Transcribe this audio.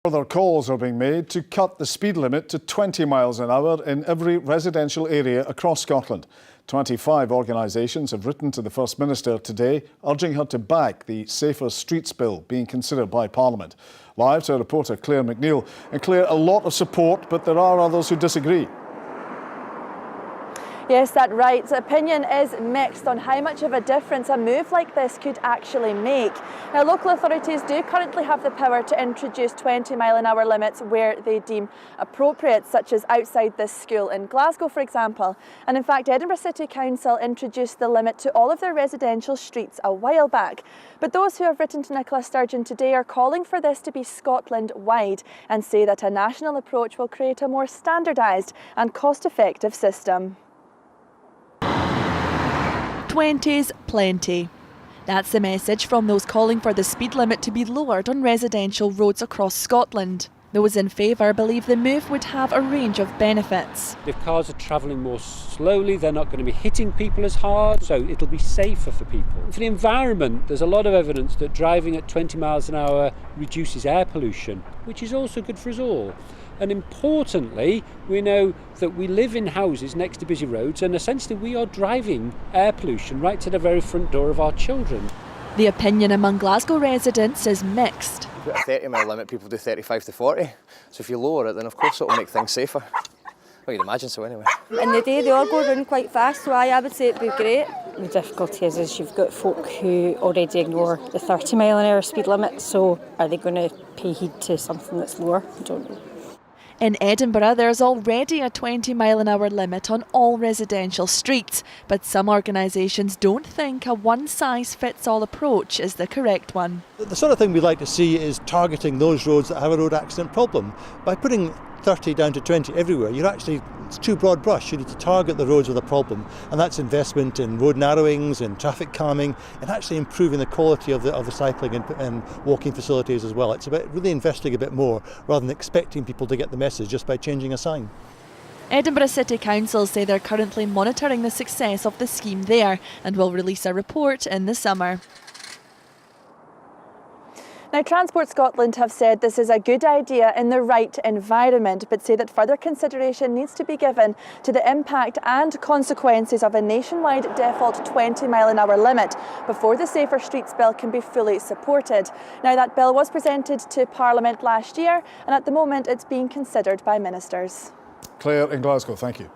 Further calls are being made to cut the speed limit to 20 miles an hour in every residential area across Scotland. 25 organisations have written to the First Minister today, urging her to back the Safer Streets Bill being considered by Parliament. Live to reporter Claire McNeil. And Claire, a lot of support, but there are others who disagree. Yes, that's right. The opinion is mixed on how much of a difference a move like this could actually make. Now, local authorities do currently have the power to introduce 20-mile-an-hour limits where they deem appropriate, such as outside this school in Glasgow, for example. And in fact, Edinburgh City Council introduced the limit to all of their residential streets a while back. But those who have written to Nicola Sturgeon today are calling for this to be Scotland-wide and say that a national approach will create a more standardised and cost-effective system. 20's plenty. That's the message from those calling for the speed limit to be lowered on residential roads across Scotland. Those in favour believe the move would have a range of benefits. If cars are travelling more slowly, they're not going to be hitting people as hard, so it'll be safer for people. For the environment, there's a lot of evidence that driving at 20 miles an hour reduces air pollution, which is also good for us all. And importantly, we know that we live in houses next to busy roads, and essentially we are driving air pollution right to the very front door of our children. The opinion among Glasgow residents is mixed. If you put a 30-mile limit, people do 35 to 40. So if you lower it, then of course it'll make things safer. Well, you'd imagine so anyway. In the day, they all go round quite fast, so I would say it'd be great. The difficulty is you've got folk who already ignore the 30-mile-an-hour speed limit, so are they going to pay heed to something that's lower? I don't know. In Edinburgh, there's already a 20-mile-an-hour limit on all residential streets, but some organisations don't think a one-size-fits-all approach is the correct one. The sort of thing we'd like to see is targeting those roads that have a road accident problem. By putting 30 down to 20 everywhere, it's too broad brush. You need to target the roads with a problem, and that's investment in road narrowings, in traffic calming, and actually improving the quality of the cycling and walking facilities as well. It's about really investing a bit more rather than expecting people to get the message just by changing a sign. Edinburgh City Council say they're currently monitoring the success of the scheme there and will release a report in the summer. Now, Transport Scotland have said this is a good idea in the right environment, but say that further consideration needs to be given to the impact and consequences of a nationwide default 20-mile-an-hour limit before the Safer Streets Bill can be fully supported. Now, that bill was presented to Parliament last year, and at the moment it's being considered by ministers. Claire in Glasgow, thank you.